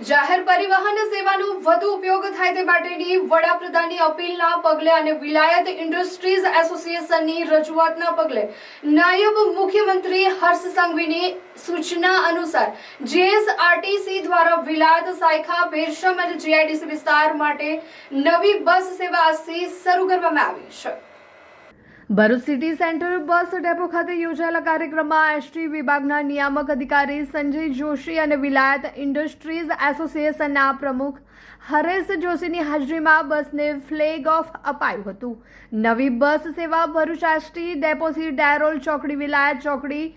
જાહેર પરિવહન સેવાનો વધુ ઉપયોગ થાય તે માટેની વડાપ્રધાનની અપીલના પગલે અને વિલાયત ઇન્ડસ્ટ્રીઝ એસોસિએશનની રજૂઆતના પગલે નાયબ મુખ્યમંત્રી હર્ષ સંઘવીની સૂચના અનુસાર જીએસઆરટીસી દ્વારા વિલાયત સાયખા ભેરસમ અને જીઆઈડીસી વિસ્તાર માટે નવી બસ સેવા આજથી શરૂ કરવામાં આવી છે। Bharuch city centre bus depot ખાતે યોજાયેલા કાર્યક્રમમાં એસટી વિભાગના નિયામક અધિકારી સંજય જોશી અને વિલાયત ઇન્ડસ્ટ્રીઝ એસોસિએશનના પ્રમુખ હરેશ જોશીની હાજરીમાં બસને ફ્લેગ ઓફ અપાયું હતું। નવી બસ સેવા ભરૂચ એસટી ડેપોથી ડેરોલ ચોકડી, વિલાયત ચોકડી,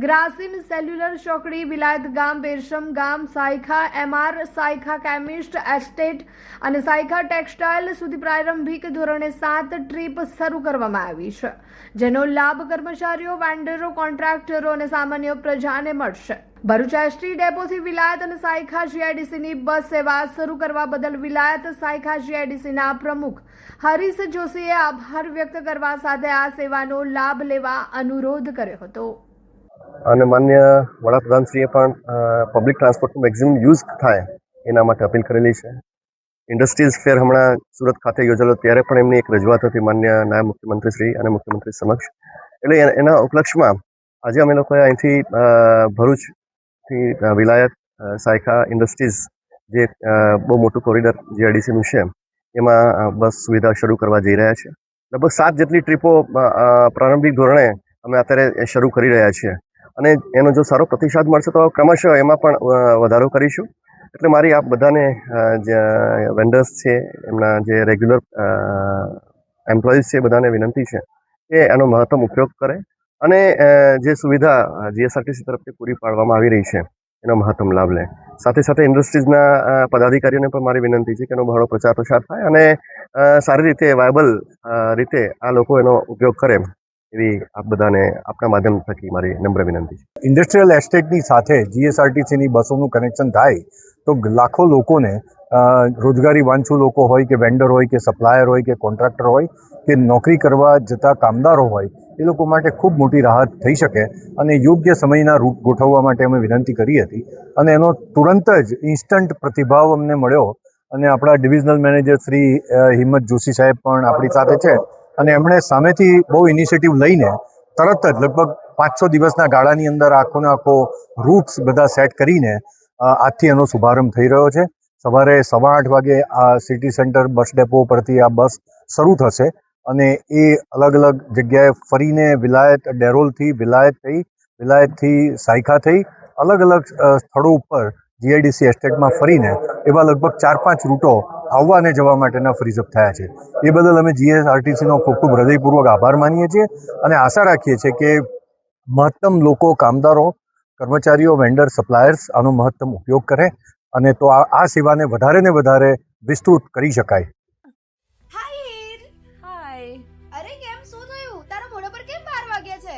ગ્રાસિમ સેલ્યુલર ચોકડી, વિલાયત ગામ, બેરસમ ગામ, Saykha MR, Saykha chemist estate અને સાયખા ટેક્સટાઇલ સુધી પ્રારંભિક ધોરણે 7 ટ્રીપ શરૂ કરવામાં આવી છે, જેનો લાભ કર્મચારીઓ, વેન્ડરો, કોન્ટ્રાક્ટરો અને સામાન્ય પ્રજાને મળશે। ભરૂચ એસટી ડેપોથી વિલાયત અને સાયખા જીઆઈડીસીની બસ સેવા શરૂ કરવા બદલ વિલાયત સાયખા જીઆઈડીસીના પ્રમુખ હરીશ જોશીએ આભાર વ્યક્ત કરવા સાથે આ સેવાનો લાભ લેવા અનુરોધ કર્યો હતો। અને માન્ય વડાપ્રધાનશ્રીએ પણ પબ્લિક ટ્રાન્સપોર્ટનો મેક્સિમમ યુઝ થાય એના માટે અપીલ કરેલી છે। ઇન્ડસ્ટ્રીઝ ફેર હમણાં સુરત ખાતે યોજાયેલો ત્યારે પણ એમની એક રજૂઆત હતી માન્ય નાયબ મુખ્યમંત્રીશ્રી અને મુખ્યમંત્રી સમક્ષ, એટલે એના ઉપલક્ષમાં આજે અમે લોકોએ અહીંથી ભરૂચથી વિલાયત સાયખા ઇન્ડસ્ટ્રીઝ જે બહુ મોટું કોરિડોર જીઆઈડીસીનું છે એમાં બસ સુવિધા શરૂ કરવા જઈ રહ્યા છીએ। લગભગ 7 જેટલી ટ્રીપો પ્રારંભિક ધોરણે અમે અત્યારે શરૂ કરી રહ્યા છીએ અને એનો જો સારો પ્રતિસાદ મળશે તો ક્રમશઃ એમાં પણ વધારો કરીશું। એટલે મારી આપ બધાને જે વેન્ડર્સ છે, એમના જે રેગ્યુલર એમ્પ્લોઈઝ છે, બધાને વિનંતી છે કે એનો મહત્તમ ઉપયોગ કરે અને જે સુવિધા જીએસઆરટીસી તરફથી પૂરી પાડવામાં આવી રહી છે એનો મહત્તમ લાભ લે। સાથે સાથે ઇન્ડસ્ટ્રીઝના પદાધિકારીઓને પણ મારી વિનંતી છે કે એનો બહોળો પ્રચાર પ્રસાર થાય અને સારી રીતે વાયબલ રીતે આ લોકો એનો ઉપયોગ કરે એવી આપ બધાને આપના માધ્યમ થકી મારી નમ્ર વિનંતી છે। ઇન્ડસ્ટ્રીયલ એસ્ટેટની સાથે જીએસઆરટીસીની બસોનું કનેક્શન થાય તો લાખો લોકોને રોજગારી વાંચુ લોકો હોય કે વેન્ડર હોય કે સપ્લાયર હોય કે કોન્ટ્રાક્ટર હોય કે નોકરી કરવા જતા કામદારો હોય, એ લોકો માટે ખૂબ મોટી રાહત થઈ શકે અને યોગ્ય સમયના રૂટ ગોઠવવા માટે અમે વિનંતી કરી હતી અને એનો તુરંત જ ઇન્સ્ટન્ટ પ્રતિભાવ અમને મળ્યો અને આપણા ડિવિઝનલ મેનેજર શ્રી હિંમત જોશી સાહેબ પણ આપણી સાથે છે અને એમણે સામેથી બહુ ઇનિશિયેટિવ લઈને તરત જ લગભગ 500 દિવસના ગાળાની અંદર આખોને આખો રૂટ્સ બધા સેટ કરીને આજથી એનો શુભારંભ થઈ રહ્યો છે। સવારે 8:15 વાગે આ સિટી સેન્ટર બસ ડેપો પરથી આ બસ શરૂ થશે અને એ અલગ અલગ જગ્યાએ ફરીને વિલાયત ડેરોલથી વિલાયત થઈ, વિલાયતથી સાયખા થઈ અલગ અલગ સ્થળો ઉપર જીઆઈડીસી એસ્ટેટમાં ફરીને એવા લગભગ 4-5 રૂટો આવવા અને જવા માટેના ફ્રીઝ અપ થયા છે। એ બદલ અમે જીએસઆરટીસીનો ખૂબ ખૂબ હૃદયપૂર્વક આભાર માનીએ છીએ અને આશા રાખીએ છીએ કે મહત્તમ લોકો, કામદારો, કર્મચારીઓ, વેન્ડર, સપ્લાયર્સ આનો મહત્તમ ઉપયોગ કરે અને તો આ સેવાને વધારે ને વધારે વિસ્તૃત કરી શકાય।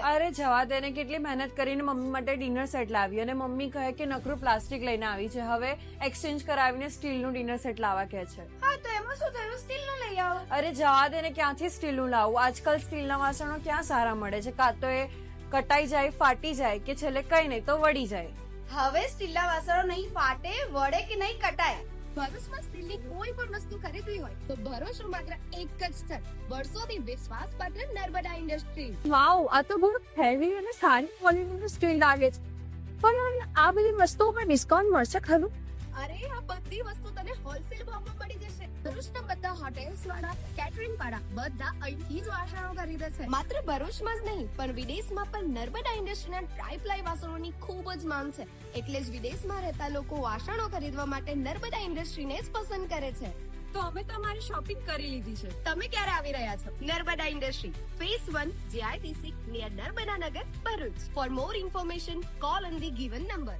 અરે જવા દે ને, કેટલી મહેનત કરીને મમ્મી માટે ડિનર સેટ લાવી અને મમ્મી કહે કે નકરું પ્લાસ્ટિક લઈને આવી છે, હવે એક્સચેન્જ કરાવીને સ્ટીલનું ડિનર સેટ લાવવા કહે છે। હા તો એમાં શું થયું, સ્ટીલનું લઈ આવો। અરે જવા દે ને, ક્યાંથી સ્ટીલનું લાવું? આજકાલ સ્ટીલના વાસણો ક્યાં સારા મળે છે, કાં તો એ કટાઈ જાય, ફાટી જાય કે છેલ્લે કઈ નહીં તો વળી જાય। હવે સ્ટીલના વાસણો નહીં ફાટે, વળે કે નહીં કટાય। ભરૂચમાં સ્ટીલની કોઈ પણ વસ્તુ ખરીદવી હોય તો ભરૂચનું માત્ર એક જ સ્થળ, વર્ષોથી વિશ્વાસપાત્ર નર્મદા ઇન્ડસ્ટ્રીઝ। વાવ, આ તો બહુ હેવી અને સારી ક્વોલિટીનું સ્ટીલ લાગે છે, પણ આ બધી વસ્તુઓ પર ડિસ્કાઉન્ટ મળશે ખરું? અરે આ બધી વસ્તુ તને હોલસેલ ભાવમાં મળી જશે। ભરૂચના બધા હોટેલ્સ વાળા, કેટરિંગ વાળા બધા અહીંથી જ વાસણો ખરીદે છે। માત્ર ભરૂચમાં જ નહીં પણ વિદેશમાં પણ નર્મદા ઇન્ડસ્ટ્રીના ટ્રાયપ્લાય વાસણોની ખૂબ જ માંગ છે, એટલે જ વિદેશમાં રહેતા લોકો વાસણો ખરીદવા માટે નર્મદા ઇન્ડસ્ટ્રીને જ પસંદ કરે છે। તો અમે તમારી શોપિંગ કરી લીધી છે। તમે ક્યારે આવી રહ્યા છો? Narmada industry phase 1 GIDC near Narmada Nagar, Bharuch. For more information call on the given number.